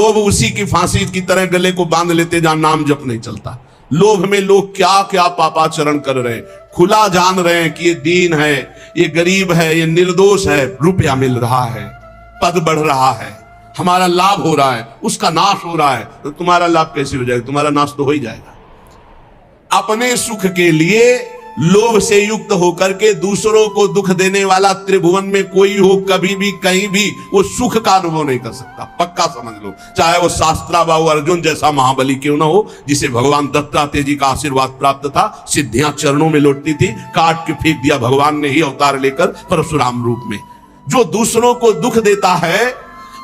लोभ उसी की फांसी की तरह गले को बांध लेते जहां नाम जप नहीं चलता। लोभ में लोग क्या क्या पापाचरण कर रहे हैं, खुला जान रहे हैं कि ये दीन है, ये गरीब है, ये निर्दोष है। रुपया मिल रहा है, पद बढ़ रहा है, हमारा लाभ हो रहा है, उसका नाश हो रहा है, तो तुम्हारा लाभ कैसे हो जाएगा? तुम्हारा नाश तो हो ही जाएगा। अपने सुख के लिए लोभ से युक्त होकर के दूसरों को दुख देने वाला त्रिभुवन में कोई हो, कभी भी कहीं भी वो सुख का अनुभव नहीं कर सकता। पक्का समझ लो, चाहे वो शास्त्राबाहु अर्जुन जैसा महाबली क्यों ना हो, जिसे भगवान दत्तात्रेय जी का आशीर्वाद प्राप्त था, सिद्धियां चरणों में लौटती थी, काट के फेंक दिया भगवान ने ही अवतार लेकर परशुराम रूप में। जो दूसरों को दुख देता है,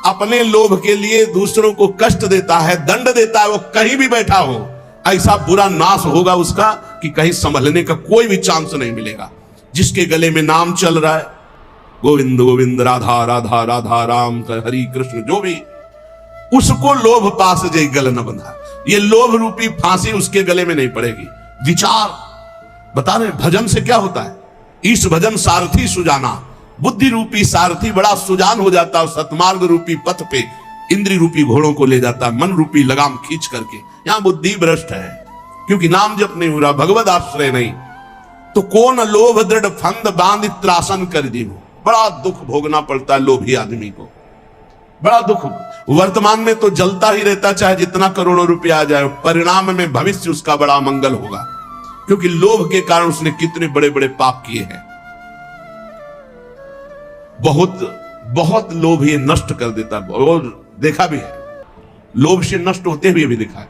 अपने लोभ के लिए दूसरों को कष्ट देता है, दंड देता है, वो कहीं भी बैठा हो, ऐसा बुरा नाश होगा उसका कि कहीं संभलने का कोई भी चांस नहीं मिलेगा। जिसके गले में नाम चल रहा है, गोविंद गोविंद राधा राधा राधा राम हरि कृष्ण, जो भी, उसको लोभ पास जय गल न बंधा। ये लोभ रूपी फांसी उसके गले में नहीं पड़ेगी। विचार बता रहे भजन से क्या होता है? ईश भजन सारथी सुजाना, बुद्धि रूपी सारथी बड़ा सुजान हो जाता है, सतमार्ग रूपी पथ पे इंद्री रूपी घोड़ों को ले जाता है, मन रूपी लगाम खींच करके। यहां बुद्धि भ्रष्ट है क्योंकि नाम जप नहीं हो रहा, भगवत आश्रय नहीं। तो कौन लोभ दृढ़ फंद बांध त्रासन कर दी हो। बड़ा दुख भोगना पड़ता है लोभी आदमी को, बड़ा दुख। वर्तमान में तो जलता ही रहता, चाहे जितना करोड़ों रुपया आ जाए, परिणाम में भविष्य उसका बड़ा मंगल होगा, क्योंकि लोभ के कारण उसने कितने बड़े बड़े पाप किए हैं। बहुत बहुत लोभ ये नष्ट कर देता है, और देखा भी है, लोभ से नष्ट होते हुए भी देखा है।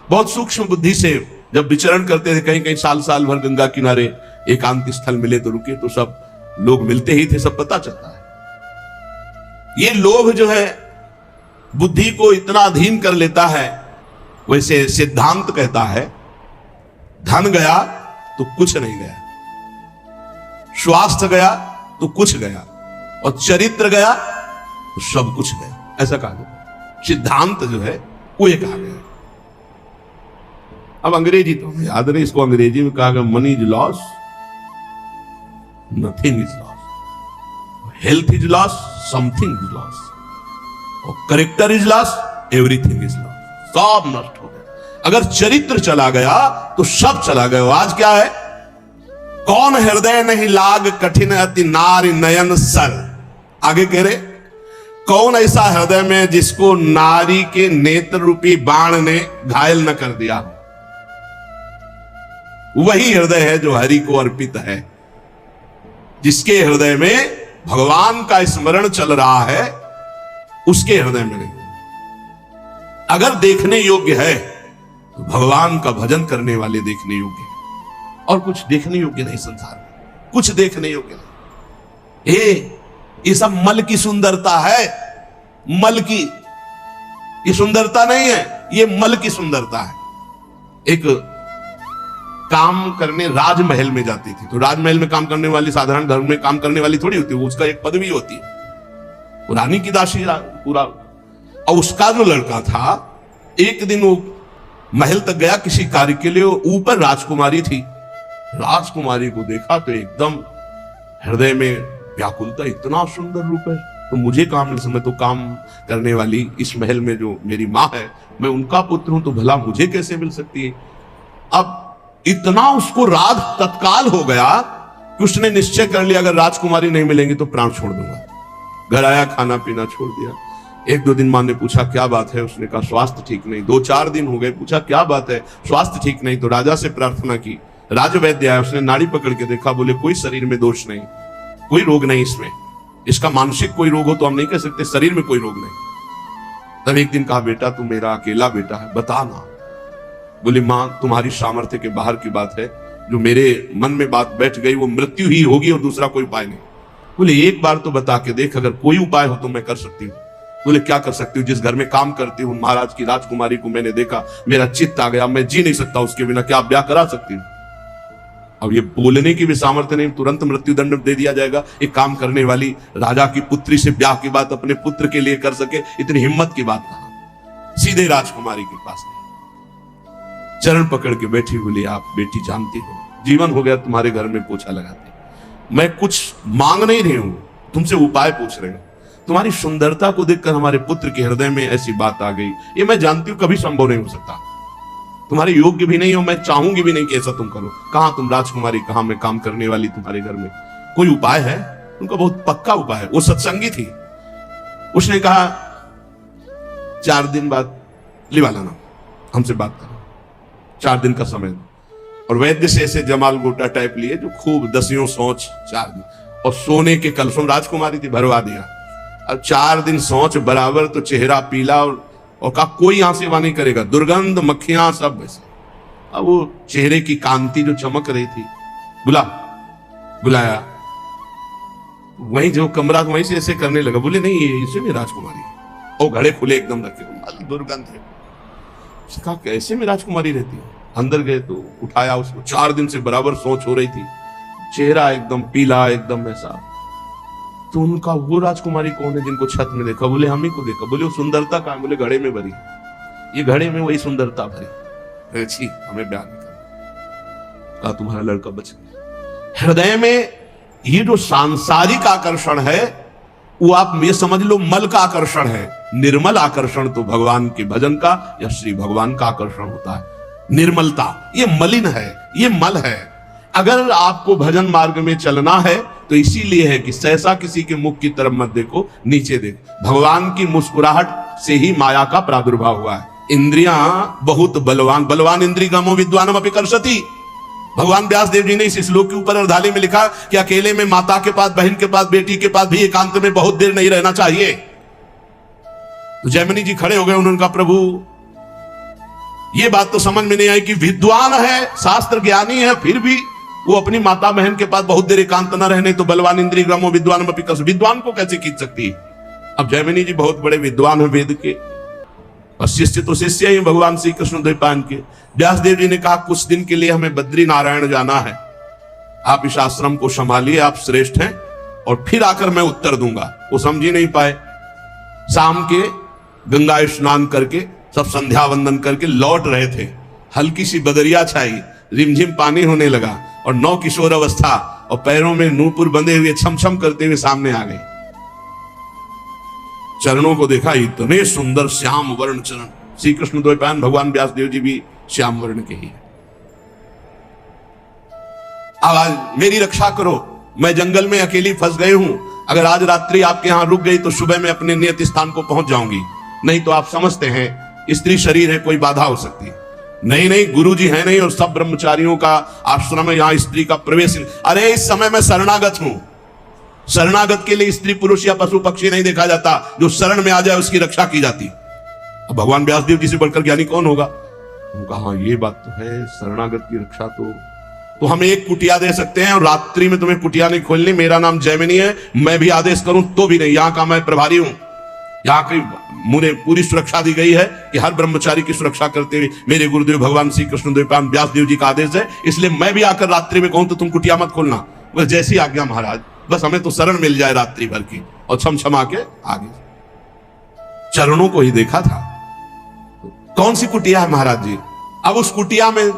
बहुत सूक्ष्म बुद्धि से जब विचरण करते थे, कहीं कहीं साल साल भर गंगा किनारे एकांत स्थल मिले तो रुके, तो सब लोग मिलते ही थे, सब पता चलता है। ये लोभ जो है बुद्धि को इतना अधीन कर लेता है। वैसे सिद्धांत कहता है, धन गया तो कुछ नहीं गया, स्वास्थ्य गया तो कुछ गया, और चरित्र गया तो सब कुछ गया, ऐसा कहा गया। सिद्धांत जो है वो ये कहा गया। अब अंग्रेजी तो याद नहीं, इसको अंग्रेजी में कहा गया, money is lost, nothing is lost, health is lost, something is lost, और character is lost, everything is lost. सब नष्ट हो गया। अगर चरित्र चला गया तो सब चला गया। आज क्या है? कौन हृदय नहीं लाग कठिन अति नारी नयन सर। आगे कह रहे, कौन ऐसा हृदय में जिसको नारी के नेत्र रूपी बाण ने घायल न कर दिया? वही हृदय है जो हरि को अर्पित है। जिसके हृदय में भगवान का स्मरण चल रहा है, उसके हृदय में नहीं। अगर देखने योग्य है तो भगवान का भजन करने वाले देखने योग्य है, और कुछ देखने योग्य नहीं संसार में, कुछ देखने योग्य नहीं। ये सब मल की सुंदरता है, मल की, ये सुंदरता नहीं है, ये मल की सुंदरता है। एक काम करने राजमहल में जाती थी, तो राजमहल में काम करने वाली साधारण घर में काम करने वाली थोड़ी होती है, उसका एक पदवी होती है, वो रानी की दासी पूरा। और उसका जो लड़का था, एक दिन वो महल तक गया किसी कार्य के लिए, ऊपर राजकुमारी थी। राजकुमारी को देखा तो एकदम हृदय में व्याकुलता, इतना सुंदर रूप है तो मुझे काम मिल सकता, मैं तो काम करने वाली इस महल में जो मेरी माँ है, मैं उनका पुत्र हूं, तो भला मुझे कैसे मिल सकती है? अब इतना उसको राग तत्काल हो गया कि उसने निश्चय कर लिया, अगर राजकुमारी नहीं मिलेंगी तो प्राण छोड़ दूंगा। घर आया, खाना पीना छोड़ दिया। एक दो दिन मां ने पूछा क्या बात है, उसने कहा स्वास्थ्य ठीक नहीं। 2-4 दिन हो गए, पूछा क्या बात है, स्वास्थ्य ठीक नहीं। तो राजा से प्रार्थना की, राजवैद्य आया, उसने नाड़ी पकड़ के देखा, बोले कोई शरीर में दोष नहीं, कोई रोग नहीं इसमें, इसका मानसिक कोई रोग हो तो हम नहीं कह सकते, शरीर में कोई रोग नहीं। तब एक दिन कहा, बेटा तू मेरा अकेला बेटा है, बता ना। बोले मां तुम्हारी सामर्थ्य के बाहर की बात है, जो मेरे मन में बात बैठ गई वो मृत्यु ही होगी और दूसरा कोई उपाय नहीं। बोले एक बार तो बता के देख, अगर कोई उपाय हो तो मैं कर सकती हूँ। बोले क्या कर सकती हूँ? जिस घर में काम करती हूँ, महाराज की राजकुमारी को मैंने देखा, मेरा चित्त आ गया, मैं जी नहीं सकता उसके बिना, क्या आप ब्याह करा सकती हूँ? अब ये बोलने की भी सामर्थ्य नहीं, तुरंत मृत्यु दंड दे दिया जाएगा। एक काम करने वाली राजा की पुत्री से ब्याह की बात अपने पुत्र के लिए कर सके, इतनी हिम्मत की बात कहां? सीधे राजकुमारी के पास चरण पकड़ के बैठी, बोली आप बेटी जानती हो, जीवन हो गया तुम्हारे घर में पोछा लगाते, मैं कुछ मांग नहीं रही हूं, तुमसे उपाय पूछ रहे हूं। तुम्हारी सुंदरता को देखकर हमारे पुत्र के हृदय में ऐसी बात आ गई। ये मैं जानती हूं कभी संभव नहीं हो सकता, तुम्हारे योग्य भी नहीं हो, मैं चाहूंगी भी नहीं कि ऐसा तुम करो। कहां तुम राजकुमारी, कहां मैं काम करने वाली तुम्हारे घर में, कोई उपाय है? उनका बहुत पक्का उपाय है। वो सत्संगी थी। उसने कहा 4 दिन बाद लिवा लाना, हमसे बात करो, 4 दिन का समय दो। और वैद्य से ऐसे जमाल गोटा टाइप लिए जो खूब दसियों सोच 4 दिन, और सोने के कलशों, राजकुमारी थी, भरवा दिया। अब 4 दिन सोच बराबर, तो चेहरा पीला और कहा कोई यहां सेवा नहीं करेगा, दुर्गंध, मक्खियां सब वैसे। अब वो चेहरे की कांति जो चमक रही थी, बुलाया, वहीं जो कमरा वहीं से ऐसे करने लगा। बोले नहीं ये इसे में राजकुमारी, और घड़े खुले एकदम रखे, दुर्गंध है। कहा कैसे में राजकुमारी रहती है? अंदर गए तो उठाया उसको, 4 दिन से बराबर सोच हो रही थी, चेहरा एकदम पीला, एकदम ऐसा। तो उनका वो राजकुमारी कौन है जिनको छत में देखा? बोले हम ही को देखा। बोले वो सुंदरता कहां? बोले घड़े में भरी, ये घड़े में वही सुंदरता भरी। अच्छी हमें बयान नहीं करना। कहा तुम्हारा लड़का बच गया। हृदय में ये जो सांसारिक आकर्षण है वो आप ये समझ लो मल का आकर्षण है। निर्मल आकर्षण तो भगवान के भजन का या श्री भगवान का आकर्षण होता है। निर्मलता ये मलिन है, ये मल है। अगर आपको भजन मार्ग में चलना है तो इसीलिए है कि सहसा किसी के मुख की तरफ मत देखो, नीचे देखो। भगवान की मुस्कुराहट से ही माया का प्रादुर्भाव हुआ है। इंद्रियां बहुत बलवान, बलवान इंद्री गमो विद्वानम अपि कर्षति। भगवान व्यास देव जी ने इस श्लोक के ऊपर अर्धाली में लिखा कि अकेले में माता के पास, बहन के पास, बेटी के पास भी एकांत में बहुत देर नहीं रहना चाहिए। तो जैमिनी जी खड़े हो गए, उन्होंने कहा प्रभु ये बात तो समझ में नहीं आई कि विद्वान है, शास्त्र ज्ञानी है, फिर भी वो अपनी माता बहन के पास बहुत देर एकांत न रहने तो बलवान इंद्री ग्रामो विद्वान विद्वान को कैसे खींच सकती है? अब जैमिनी जी बहुत बड़े विद्वान है वेद के, और शिष्य तो शिष्य ही भगवान श्री कृष्ण द्वैपायन के। व्यास देव जी ने कहा कुछ दिन के लिए हमें बद्री नारायण जाना है, आप इस आश्रम को संभालिए, आप श्रेष्ठ हैं, और फिर आकर मैं उत्तर दूंगा। वो समझ ही नहीं पाए। शाम के गंगा स्नान करके सब संध्या वंदन करके लौट रहे थे, हल्की सी बदरिया छाई, रिमझिम पानी होने लगा, और 9 किशोर अवस्था और पैरों में नूपुर बंधे हुए छम छम करते हुए सामने आ गए। चरणों को देखा, इतने सुंदर श्याम वर्ण चरण। श्री कृष्ण द्वैपायन भगवान व्यास देव जी भी श्याम वर्ण के ही है। आवाज मेरी रक्षा करो, मैं जंगल में अकेली फंस गई हूं, अगर आज रात्रि आपके यहां रुक गई तो सुबह मैं अपने नियत स्थान को पहुंच जाऊंगी, नहीं तो आप समझते हैं स्त्री शरीर है, कोई बाधा हो सकती है। नहीं नहीं गुरु जी है नहीं, और सब ब्रह्मचारियों का आश्रम है, यहां स्त्री का प्रवेश। अरे इस समय मैं शरणागत हूं, शरणागत के लिए स्त्री पुरुष या पशु पक्षी नहीं देखा जाता, जो शरण में आ जाए उसकी रक्षा की जाती। अब भगवान व्यासदेव जी से बढ़कर ज्ञानी कौन होगा? उनका हाँ ये बात तो है, शरणागत की रक्षा तो हम एक कुटिया दे सकते हैं, और रात्रि में तुम्हें कुटिया नहीं खोलनी। मेरा नाम जैमिनी है, मैं भी आदेश करूं तो भी नहीं, यहां का मैं प्रभारी हूं। यहाँ की मुझे पूरी सुरक्षा दी गई है कि हर ब्रह्मचारी की सुरक्षा करते हुए मेरे गुरुदेव भगवान श्री कृष्ण द्वैपायन व्यास देव जी का आदेश है, इसलिए मैं भी आकर रात्रि में कहूं तो तुम कुटिया मत खोलना। बस जैसी आज्ञा महाराज, बस हमें तो शरण मिल जाए रात्रि भर की, और छम छमा के आगे। चरणों को ही देखा था। कौन सी कुटिया है महाराज जी? अब उस कुटिया में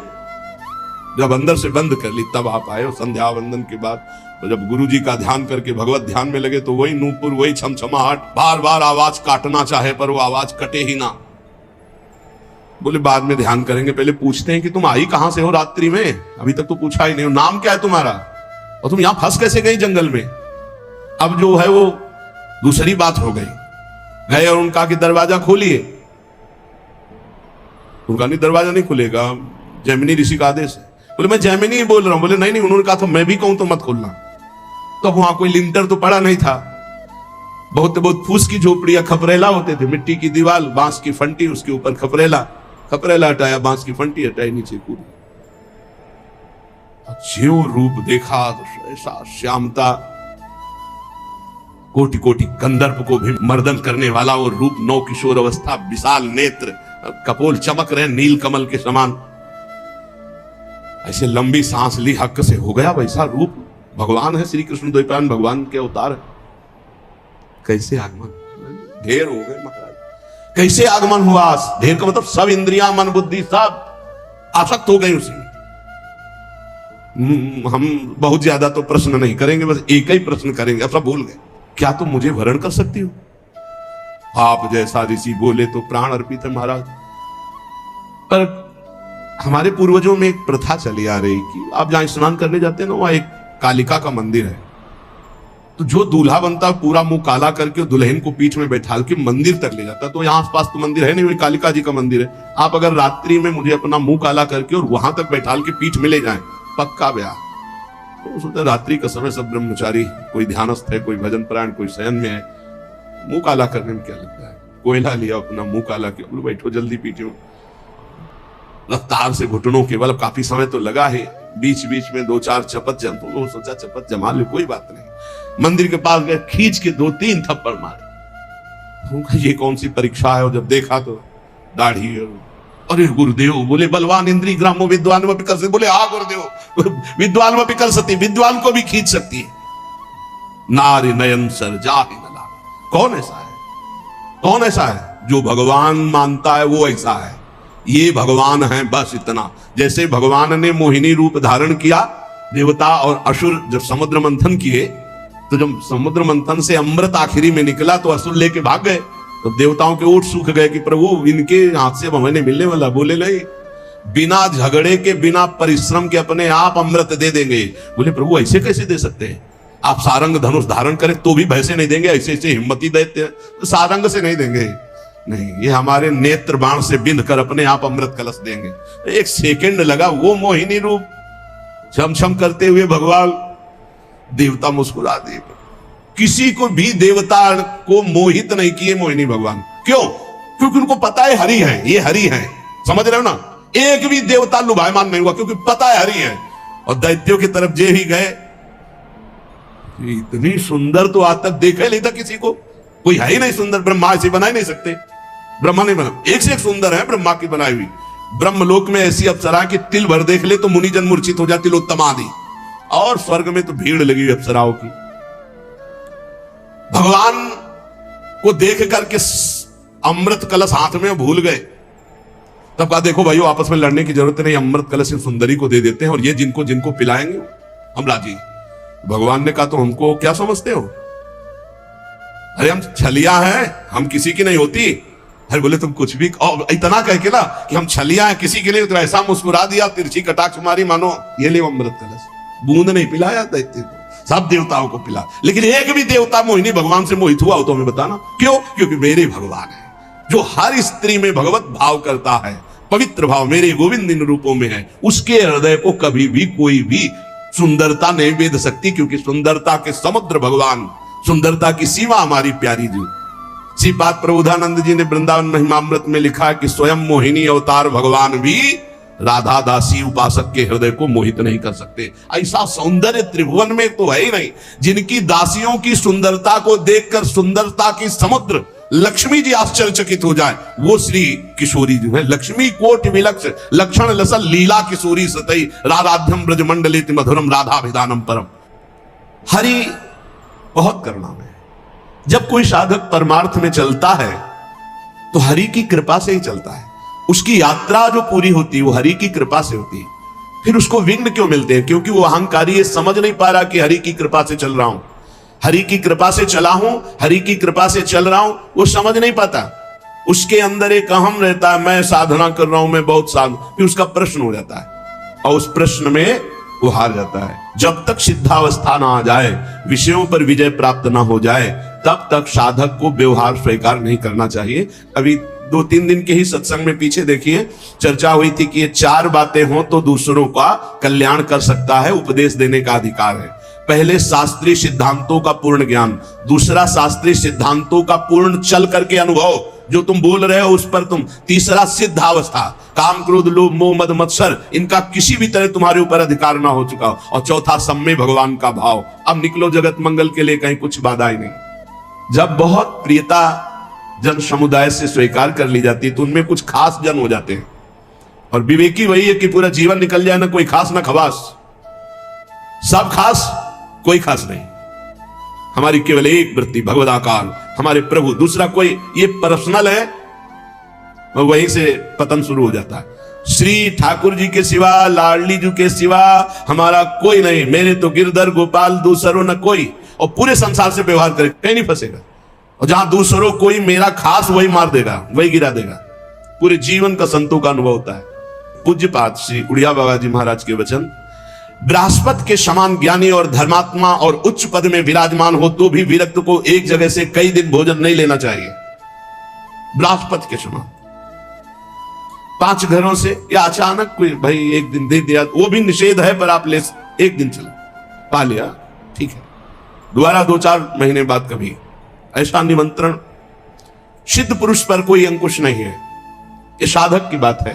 जब अंदर से बंद कर ली तब आप आए, और संध्या वंदन के बाद तो जब गुरु जी का ध्यान करके भगवत ध्यान में लगे तो वही नूपुर, वही छमछमाहट, बार बार आवाज काटना चाहे पर वो आवाज कटे ही ना। बोले बाद में ध्यान करेंगे, पहले पूछते हैं कि तुम आई कहां से हो रात्रि में, अभी तक तो पूछा ही नहीं, नाम क्या है तुम्हारा, और तुम यहां फंस कैसे गई जंगल में? अब जो है वो दूसरी बात हो गई। गए और उनका कि दरवाजा खोलिए, उनका नहीं दरवाजा नहीं खुलेगा, जैमिनी ऋषि का आदेश है। बोले मैं जैमिनी ही बोल रहा हूं। बोले नहीं नहीं, उन्होंने कहा था मैं भी कहूं तो मत खोलना। तो वहां कोई लिंटर तो पड़ा नहीं था, बहुत फूस की झोपड़ियां, खपरेला होते थे, मिट्टी की दीवार, बांस की फंटी, उसके ऊपर खपरेला हटाया, बांस की फंटी हटाई, नीचे कूदी। ज्यों रूप देखा तो ऐसा श्यामता, कोटि कोटि गंधर्व को भी मर्दन करने वाला वो रूप, 9 किशोर अवस्था, विशाल नेत्र, कपोल चमक रहे नील कमल के समान। ऐसे लंबी सांस ली, हक से हो गया वैसा रूप। भगवान है श्री कृष्ण द्वैपायन, भगवान के अवतार है। कैसे आगमन, ढेर हो गए महाराज, कैसे आगमन हुआ? ढेर का मतलब सब इंद्रियां, मन, बुद्धि सब आसक्त हो गई उसमें। हम बहुत ज्यादा तो प्रश्न नहीं करेंगे, बस एक ही प्रश्न करेंगे, अब सब भूल गए। क्या तुम मुझे वरण कर सकती हो? आप जैसा ऋषि बोले तो प्राण अर्पित है महाराज। पर हमारे पूर्वजों में एक प्रथा चली आ रही कि आप जहां स्नान करने जाते हैं ना, वहां एक कालिका का मंदिर है। तो जो दूल्हा बनता है पूरा मुंह काला करके दुल्हन को पीठ में बैठा के मंदिर तक ले जाता है। तो यहाँ आसपास तो मंदिर है नहीं, वही कालिका जी का मंदिर है। आप अगर रात्रि में मुझे अपना मुंह काला करके और वहां तक बैठा के पीठ में ले जाए, पक्का ब्याह। तो सोचा रात्रि का समय सब ब्रह्मचारी, कोई ध्यानस्थ है, कोई भजन परायण, कोई शयन में है, मुंह काला करने में क्या लगता है। कोयला लिया, अपना मुंह काला किया, बोलो बैठो जल्दी पीठ में। रफ्तार से घुटनों के बल, काफी समय तो लगा है, बीच बीच में 2-4 चपत जम, तो सोचा चपत जमा ले, कोई बात नहीं। मंदिर के पास गए, खींच के 2-3 थप्पड़ मारे। ये कौन सी परीक्षा है? और जब देखा तो दाढ़ी, अरे गुरुदेव बोले बलवान इंद्री ग्रामो विद्वान व विकल, बोले हाँ गुरुदेव, विद्वान व विकल सती, विद्वान को भी खींच सकती है। नारी नयन सर जाहि न लागे। कौन ऐसा है? कौन ऐसा है? जो भगवान मानता है वो ऐसा है। ये भगवान है, बस इतना। जैसे भगवान ने मोहिनी रूप धारण किया, देवता और असुर जब समुद्र मंथन किए, तो जब समुद्र मंथन से अमृत आखिरी में निकला तो असुर लेके भाग गए। तो देवताओं के ओठ सूख गए कि प्रभु इनके हाथ से हमें मिलने वाला। बोले नहीं, बिना झगड़े के, बिना परिश्रम के अपने आप अमृत दे देंगे। बोले प्रभु ऐसे कैसे दे सकते हैं? आप सारंग धनुष धारण करें तो भी वैसे नहीं देंगे, ऐसे ऐसे हिम्मती देते हैं, तो सारंग से नहीं देंगे। नहीं, ये हमारे नेत्र बाण से बिंद कर अपने आप अमृत कलश देंगे। 1 सेकंड लगा, वो मोहिनी रूप छम छम करते हुए भगवान, देवता मुस्कुरा दिए। किसी को भी देवता को मोहित नहीं किए मोहिनी भगवान। क्यों? क्योंकि उनको पता है हरि है, ये हरि है। समझ रहे हो ना? एक भी देवता लुभायमान नहीं हुआ, क्योंकि पता है हरि है। और दैत्यों की तरफ जे ही गए, इतनी सुंदर तो आज तक देखा ही नहीं था किसी को, कोई है ही नहीं सुंदर। ब्रह्मा ऐसी बना ही नहीं सकते, ब्रह्मा नहीं बना, एक से एक सुंदर है ब्रह्मा की बनाई हुई। ब्रह्मलोक में ऐसी अप्सरा की तिल भर देख ले तो मुनिजन मूर्छित हो जाती, तिलोत्तमा आदि। और स्वर्ग में तो भीड़ लगी हुई अप्सराओं की। भगवान को देख करके अमृत कलश हाथ में भूल गए। तब कहा देखो भाइयों, आपस में लड़ने की जरूरत नहीं, अमृत कलश सुंदरी को दे देते हैं और ये जिनको जिनको पिलाएंगे हम राजी। भगवान ने कहा तो हमको क्या समझते हो? अरे हम छलिया हैं, हम किसी की नहीं होती। अरे बोले तुम कुछ भी इतना कह के ना कि हम छलिया हैं किसी के लिए, तो ऐसा मुस्कुरा दिया, तिरछी कटाक्ष मारी, मानो ये ले अमृत कलश। बूंद नहीं पिलाया दैत्य को, सब देवताओं को पिला। लेकिन एक भी देवता मोहिनी भगवान से मोहित हुआ हो तो हमें बताना। क्यों? क्योंकि मेरे भगवान है, जो हर स्त्री में भगवत भाव करता है, पवित्र भाव मेरे गोविंद इन रूपों में है, उसके हृदय को कभी भी कोई भी सुंदरता नहीं भेद सकती। क्योंकि सुंदरता के समुद्र भगवान, सुंदरता की सीमा हमारी प्यारी जी। इसी बात प्रबोधानंद जी ने वृंदावन महिमामृत में लिखा है कि स्वयं मोहिनी अवतार भगवान भी राधा दासी उपासक के हृदय को मोहित नहीं कर सकते। ऐसा सौंदर्य त्रिभुवन में तो है ही नहीं। जिनकी दासियों की सुंदरता को देखकर सुंदरता की समुद्र लक्ष्मी जी आश्चर्यचकित हो जाए, वो श्री किशोरी जी है। लक्ष्मी कोटि विलक्ष लक्षण लसल लीला किशोरी सतई, राधाध्यम ब्रजमंडलेति मधुरम राधाभिधानम परम। हरि बहुत करुणा में। जब कोई साधक परमार्थ में चलता है तो हरि की कृपा से ही चलता है। उसकी यात्रा जो पूरी होती है वो हरि की कृपा से होती है। फिर उसको विघ्न क्यों मिलते हैं? क्योंकि वो अहंकारी है, समझ नहीं पा रहा कि हरि की कृपा से चल रहा हूं, हरि की कृपा से चला हूं, हरि की कृपा से चल रहा हूं, वो समझ नहीं पाता। उसके अंदर एक अहम रहता है, मैं साधना कर रहा हूं, मैं बहुत फिर उसका प्रश्न हो जाता है और उस प्रश्न में वो हार जाता है। जब तक सिद्धावस्था ना आ जाए, विषयों पर विजय प्राप्त ना हो जाए, तब तक साधक को व्यवहार स्वीकार नहीं करना चाहिए। अभी 2-3 दिन के ही सत्संग में पीछे देखिए चर्चा हुई थी कि ये 4 बातें हो तो दूसरों का कल्याण कर सकता है, उपदेश देने का अधिकार है। पहले शास्त्रीय सिद्धांतों का पूर्ण ज्ञान, दूसरा शास्त्रीय सिद्धांतों का पूर्ण चल करके अनुभव, जो तुम बोल रहे हो उस पर तुम, तीसरा सिद्धावस्था, काम क्रोध लोभ मोह मद मत्सर इनका किसी भी तरह तुम्हारे ऊपर अधिकार ना हो चुका हो, और चौथा सम्मय भगवान का भाव। अब निकलो जगत मंगल के लिए, कहीं कुछ बाधा ही नहीं। जब बहुत प्रियता जन समुदाय से स्वीकार कर ली जाती है तो उनमें कुछ खास जन हो जाते हैं, और विवेकी वही है कि पूरा जीवन निकल जाए ना कोई खास ना खवास, सब खास कोई खास नहीं। हमारी केवल एक वृत्ति भगवदाकार, हमारे प्रभु, दूसरा कोई ये पर्सनल है, वहीं से पतन शुरू हो जाता है। श्री ठाकुर जी के सिवा, लाडली जी के सिवा हमारा कोई नहीं, मेरे तो गिरधर गोपाल दूसरो न कोई। और पूरे संसार से व्यवहार करे, कहीं नहीं फंसेगा। और जहां दूसरों कोई मेरा खास वही मार देगा, वही गिरा देगा। पूरे जीवन का संतों का अनुभव होता है। पूज्यपाद श्री उड़िया बाबा जी महाराज के वचन, बृहस्पति के समान ज्ञानी और धर्मात्मा और उच्च पद में विराजमान हो तो भी विरक्त को एक जगह से कई दिन भोजन नहीं लेना चाहिए। बृहस्पति के समान 5 घरों से या अचानक कोई भाई एक दिन दे दिया, वो भी निषेध है, पर आप ले एक दिन चला पा लिया, ठीक है, दोबारा 2-4 महीने बाद कभी ऐसा निमंत्रण। सिद्ध पुरुष पर कोई अंकुश नहीं है, ये साधक की बात है।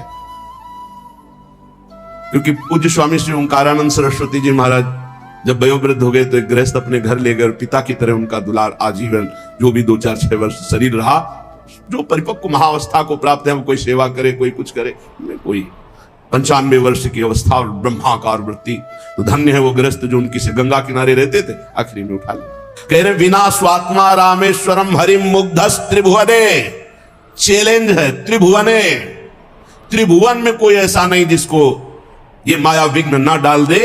क्योंकि पूज्य स्वामी श्री ओंकारानंद सरस्वती जी महाराज जब वयोवृद्ध हो गए तो एक गृहस्थ अपने घर ले गए और पिता की तरह उनका दुलार आजीवन, जो भी 2-4-6 वर्ष शरीर रहा, जो परिपक्व महाअवस्था को प्राप्त है, वो कोई सेवा करे, कोई कुछ करे, कोई 95 वर्ष की अवस्था और ब्रह्माकार वृत्ति, तो धन्य है वो गृहस्थ जो उनकी से गंगा किनारे रहते थे, आखिरी में उठा लिया। कह रहे विना स्वात्मा रामेश्वरम हरिम मुग्धस त्रिभुवने, चैलेंज है त्रिभुवने, त्रिभुवन में कोई ऐसा नहीं जिसको ये माया विघ्न ना डाल दे।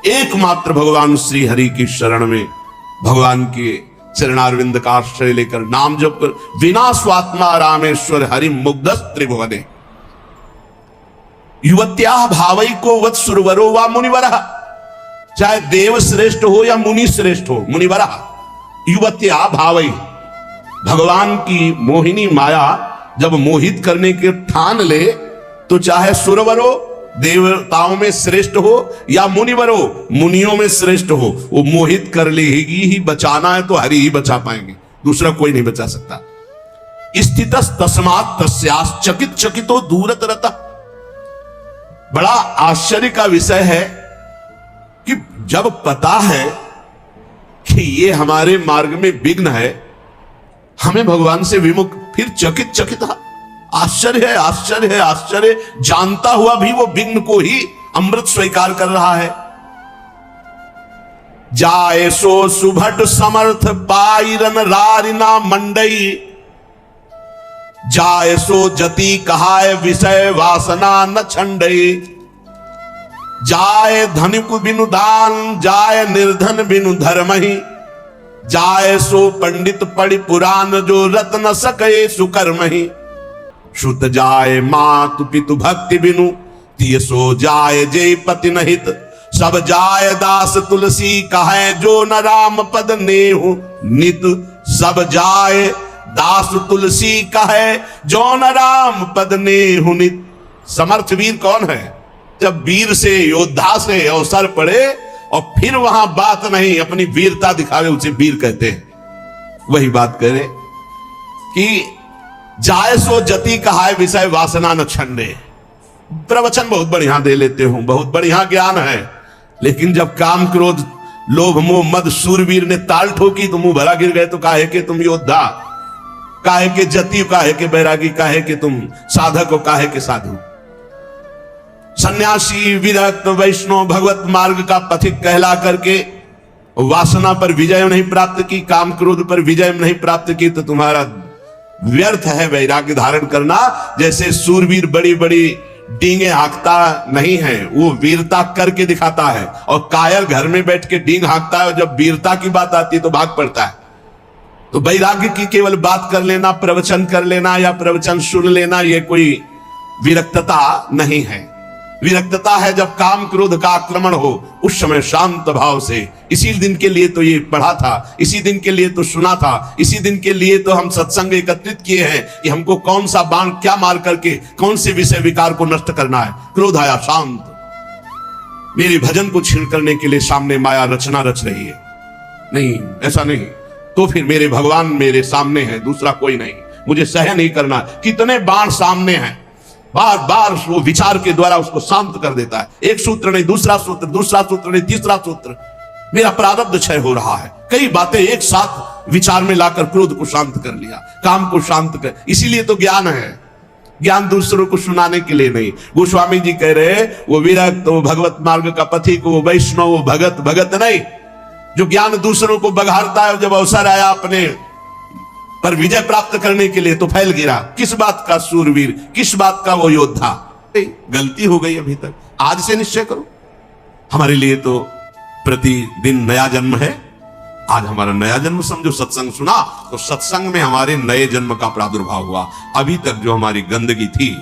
एकमात्र भगवान श्री हरि की शरण में, भगवान के चरणारविंद का आश्रय लेकर नाम जप कर, विना स्वात्मा रामेश्वर हरि मुग्धस त्रिभुवने, युवत्या भावई को वत् सुरवरो व मुनिवरा, चाहे देव श्रेष्ठ हो या मुनि श्रेष्ठ हो, मुनिवरा युवत्या भावई, भगवान की मोहिनी माया जब मोहित करने के ठान ले तो चाहे सुरवरो देवताओं में श्रेष्ठ हो या मुनिवरो मुनियों में श्रेष्ठ हो, वो मोहित कर लेगी ही। बचाना है तो हरि ही बचा पाएंगे, दूसरा कोई नहीं बचा सकता। स्थितस् तस्मात् तस्यास् चकित चकितो दूरत रता। बड़ा आश्चर्य का विषय है कि जब पता है कि ये हमारे मार्ग में विघ्न है, हमें भगवान से विमुख, फिर चकित चकित, आश्चर्य है, आश्चर्य है, आश्चर्य, जानता हुआ भी वो विघ्न को ही अमृत स्वीकार कर रहा है। जाए सो सुभट समर्थ पाइरन रारिना मंडई, जाए सो जति कहाय विषय वासना न छंडई, जाए धनिक बिनु दान, जाए निर्धन बिनु धर्महि, जाए सो पंडित पढ़ि पुराण जो रत न सके सुकर्महि, शुद्ध जाए मातु पितु भक्ति बिनु, तिय सो जाए जय पति नहित, सब जाए दास तुलसी कहे जो न राम पद नेहु नित, सब जाए दास तुलसी कहे जो न राम पद नेहु नित। समर्थ वीर कौन है? जब वीर से, योद्धा से अवसर पड़े और फिर वहां बात नहीं, अपनी वीरता दिखावे, उसे वीर कहते हैं। वही बात करे कि जाए सो जति कहाय विषय वासना न छंडे। प्रवचन बहुत बढ़िया दे लेते हूं, बहुत बढ़िया ज्ञान है, लेकिन जब काम क्रोध लोभ मोह मद सूरवीर ने ताल ठोकी तो मुंह भरा गिर गए, तो काहे के तुम योद्धा, काहे के जति, काहे के बैरागी, काहे के तुम साधक हो, काहे के साधु। सन्यासी विरक्त वैष्णव भगवत मार्ग का पथिक कहला करके वासना पर विजय नहीं प्राप्त की, काम क्रोध पर विजय नहीं प्राप्त की, तो तुम्हारा व्यर्थ है वैराग्य धारण करना। जैसे सूरवीर बड़ी बड़ी डींगे हाँकता नहीं है, वो वीरता करके दिखाता है, और कायर घर में बैठ के डींग हाँकता है, और जब वीरता की बात आती है तो भाग पड़ता है। तो वैराग्य की केवल बात कर लेना, प्रवचन कर लेना या प्रवचन सुन लेना, ये कोई विरक्तता नहीं है। विरक्तता है जब काम क्रोध का आक्रमण हो, उस समय शांत भाव से, इसी दिन के लिए तो ये पढ़ा था, इसी दिन के लिए तो सुना था, इसी दिन के लिए तो हम सत्संग एकत्रित किए हैं कि हमको कौन सा बाण क्या मार करके कौन से विषय विकार को नष्ट करना है। क्रोध आया, शांत, मेरे भजन को छीन करने के लिए सामने माया रचना रच रही है, नहीं ऐसा नहीं, तो फिर मेरे भगवान मेरे सामने है, दूसरा कोई नहीं, मुझे सहन नहीं करना। कितने बाण सामने हैं, बार बार वो विचार के द्वारा उसको शांत कर देता है। एक सूत्र नहीं, दूसरा सूत्र, दूसरा सूत्र नहीं, तीसरा सूत्र, मेरा प्रारब्ध क्षय हो रहा है। कई बातें एक साथ विचार में लाकर क्रोध को शांत कर लिया, काम को शांत कर। इसीलिए तो ज्ञान है, ज्ञान दूसरों को सुनाने के लिए नहीं। गोस्वामी जी कह रहे वो विरक्त, वो भगवत मार्ग का पथिक, वो वैष्णव, वो भगत, भगत नहीं, जो ज्ञान दूसरों को बघारता है। जब अवसर आया अपने पर विजय प्राप्त करने के लिए तो फैल गिरा। किस बात का सूरवीर, किस बात का वो योद्धा। गलती हो गई अभी तक, आज से निश्चय करो। हमारे लिए तो प्रतिदिन नया जन्म है, आज हमारा नया जन्म समझो, सत्संग सुना तो सत्संग में हमारे नए जन्म का प्रादुर्भाव हुआ। अभी तक जो हमारी गंदगी थी